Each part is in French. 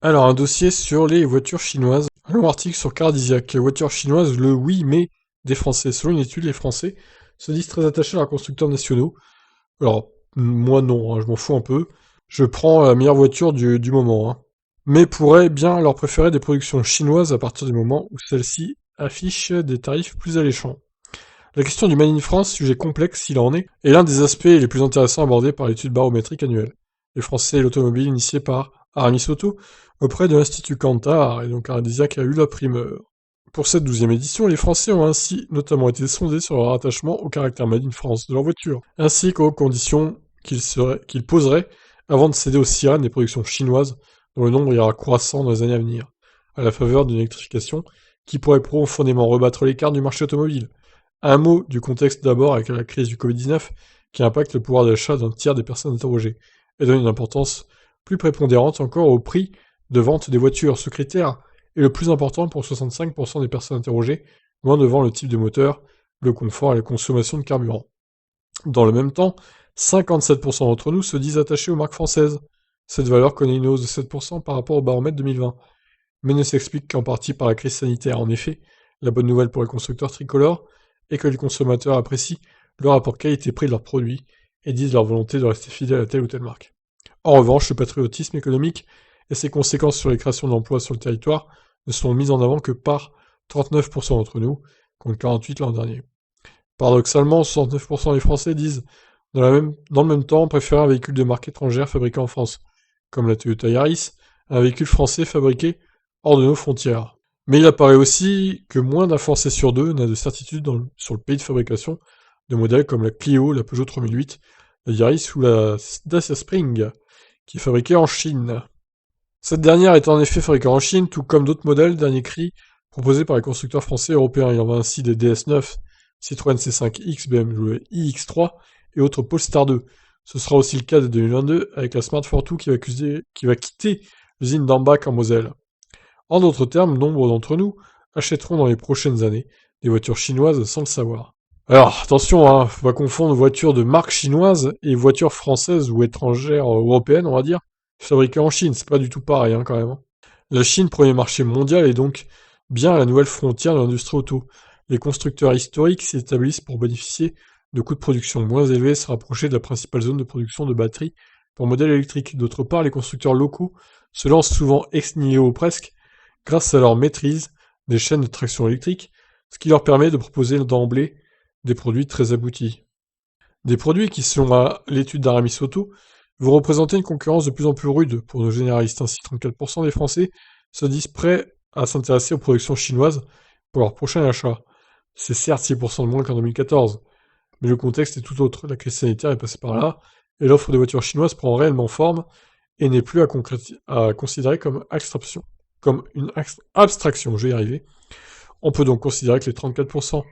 Alors, un dossier sur les voitures chinoises. Un long article sur Cardisiac. Voitures chinoises, le oui, mais des Français. Selon une étude, les Français se disent très attachés à leurs constructeurs nationaux. Alors, moi non, hein, je m'en fous un peu. Je prends la meilleure voiture du moment, hein. Mais pourrait bien leur préférer des productions chinoises à partir du moment où celles-ci affichent des tarifs plus alléchants. La question du Made in France, sujet complexe s'il en est l'un des aspects les plus intéressants abordés par l'étude barométrique annuelle. Les Français et l'automobile initiée par Aramis Soto auprès de l'Institut Cantar, et donc Cardisiac a eu la primeur. Pour cette 12e édition, les Français ont ainsi notamment été sondés sur leur attachement au caractère Made in France de leur voiture, ainsi qu'aux conditions qu'ils poseraient avant de céder aux sirènes des productions chinoises, dont le nombre ira croissant dans les années à venir, à la faveur d'une électrification qui pourrait profondément rebattre les cartes du marché automobile. Un mot du contexte d'abord avec la crise du Covid-19 qui impacte le pouvoir d'achat d'un tiers des personnes interrogées et donne une importance plus prépondérante encore au prix de vente des voitures. Ce critère est le plus important pour 65% des personnes interrogées, loin devant le type de moteur, le confort et la consommation de carburant. Dans le même temps, 57% d'entre nous se disent attachés aux marques françaises. Cette valeur connaît une hausse de 7% par rapport au baromètre 2020, mais ne s'explique qu'en partie par la crise sanitaire. En effet, la bonne nouvelle pour les constructeurs tricolores est que les consommateurs apprécient le rapport qualité-prix de leurs produits et disent leur volonté de rester fidèles à telle ou telle marque. En revanche, le patriotisme économique et ses conséquences sur les créations d'emplois sur le territoire ne sont mises en avant que par 39% d'entre nous, contre 48 l'an dernier. Paradoxalement, 69% des Français disent, dans le même temps, préférer un véhicule de marque étrangère fabriqué en France, comme la Toyota Yaris, à un véhicule français fabriqué hors de nos frontières. Mais il apparaît aussi que moins d'un Français sur deux n'a de certitude sur le pays de fabrication de modèles comme la Clio, la Peugeot 3008, la Yaris ou la Dacia Spring, qui est fabriquée en Chine. Cette dernière est en effet fabriquée en Chine, tout comme d'autres modèles dernier cri proposés par les constructeurs français et européens. Il en va ainsi des DS9, Citroën C5X, BMW iX3 et autres Polestar 2. Ce sera aussi le cas de 2022 avec la Smart Fortwo qui va quitter l'usine d'Ambach en Moselle. En d'autres termes, nombre d'entre nous achèteront dans les prochaines années des voitures chinoises sans le savoir. Alors, attention, hein, faut pas confondre voitures de marque chinoise et voitures françaises ou étrangères, européennes, on va dire, fabriquées en Chine. C'est pas du tout pareil, hein, quand même, hein. La Chine, premier marché mondial, est donc bien la nouvelle frontière de l'industrie auto. Les constructeurs historiques s'y établissent pour bénéficier de coûts de production moins élevés et se rapprocher de la principale zone de production de batteries pour modèles électriques. D'autre part, les constructeurs locaux se lancent souvent ex nihilo presque grâce à leur maîtrise des chaînes de traction électrique, ce qui leur permet de proposer d'emblée des produits très aboutis. Des produits qui, selon l'étude d'Aramis Auto, vont représenter une concurrence de plus en plus rude pour nos généralistes. Ainsi, 34% des Français se disent prêts à s'intéresser aux productions chinoises pour leur prochain achat. C'est certes 6% de moins qu'en 2014, mais le contexte est tout autre. La crise sanitaire est passée par là, et l'offre de voitures chinoises prend réellement forme et n'est plus à considérer comme une abstraction, je vais y arriver. On peut donc considérer que les 34%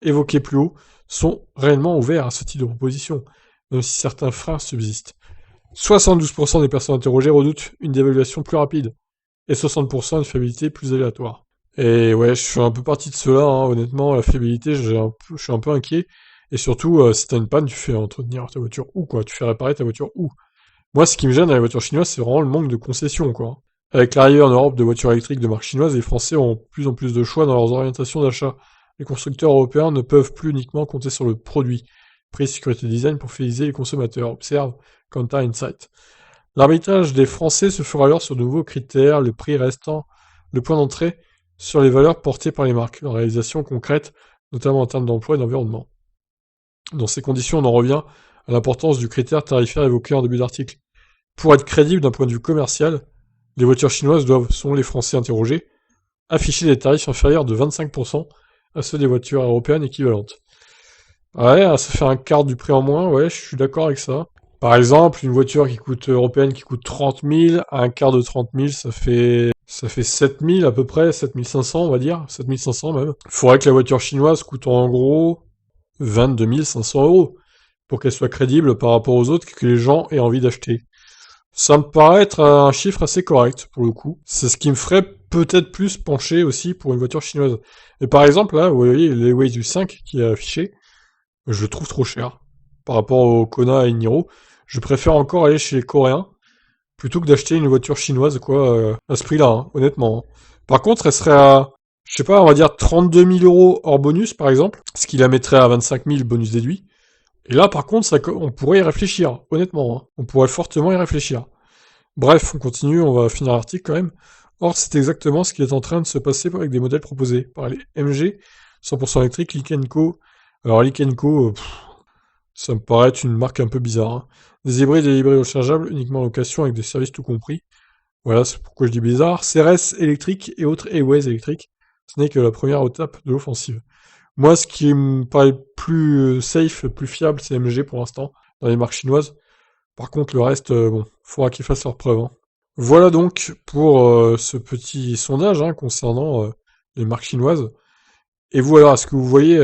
évoqués plus haut sont réellement ouverts à ce type de proposition, même si certains freins subsistent. 72% des personnes interrogées redoutent une dévaluation plus rapide, et 60% une fiabilité plus aléatoire. Et ouais, je suis un peu parti de cela, hein, honnêtement, la fiabilité, je suis un peu inquiet, et surtout, si t'as une panne, tu fais entretenir ta voiture où, quoi, tu fais réparer ta voiture où. Moi, ce qui me gêne dans les voitures chinoises, c'est vraiment le manque de concessions, quoi. Avec l'arrivée en Europe de voitures électriques de marque chinoise, les Français ont de plus en plus de choix dans leurs orientations d'achat. Les constructeurs européens ne peuvent plus uniquement compter sur le produit, prix, sécurité, design pour fidéliser les consommateurs, observe Kantar Insight. L'arbitrage des Français se fera alors sur de nouveaux critères, le prix restant le point d'entrée sur les valeurs portées par les marques, leur réalisation concrète, notamment en termes d'emploi et d'environnement. Dans ces conditions, on en revient à l'importance du critère tarifaire évoqué en début d'article. Pour être crédible d'un point de vue commercial, les voitures chinoises doivent, selon les Français interrogés, afficher des tarifs inférieurs de 25% à ceux des voitures européennes équivalentes. Ouais, ça fait un quart du prix en moins, ouais, je suis d'accord avec ça. Par exemple, une voiture européenne qui coûte 30 000, à un quart de 30 000, ça fait 7 000 à peu près, 7 500 on va dire, 7 500 même. Il faudrait que la voiture chinoise coûte en gros 22 500 euros pour qu'elle soit crédible par rapport aux autres que les gens aient envie d'acheter. Ça me paraît être un chiffre assez correct, pour le coup. C'est ce qui me ferait peut-être plus pencher aussi pour une voiture chinoise. Et par exemple, là, vous voyez, les Waze U5 qui est affiché, je le trouve trop cher. Par rapport au Kona et Niro, je préfère encore aller chez les Coréens, plutôt que d'acheter une voiture chinoise, quoi, à ce prix-là, hein, honnêtement, hein. Par contre, elle serait à, je sais pas, on va dire 32 000 euros hors bonus, par exemple, ce qui la mettrait à 25 000 bonus déduit. Et là, par contre, on pourrait y réfléchir, honnêtement, hein. On pourrait fortement y réfléchir. Bref, on continue, on va finir l'article quand même. Or, c'est exactement ce qui est en train de se passer avec des modèles proposés par les MG, 100% électrique, Lik & Co. Alors, Lik & Co, ça me paraît être une marque un peu bizarre, hein. Des hybrides et des hybrides rechargeables, uniquement en location avec des services tout compris. Voilà, c'est pourquoi je dis bizarre. CRS électrique et autres Airways électriques. Ce n'est que la première étape de l'offensive. Moi, ce qui me paraît plus safe, plus fiable, c'est MG pour l'instant, dans les marques chinoises. Par contre, le reste, bon, faudra qu'ils fassent leurs preuves, hein. Voilà donc pour ce petit sondage, hein, concernant les marques chinoises. Et vous alors, est-ce que vous voyez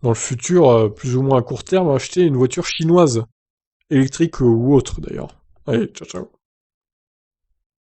dans le futur, plus ou moins à court terme, acheter une voiture chinoise, électrique ou autre d'ailleurs? Allez, ciao ciao.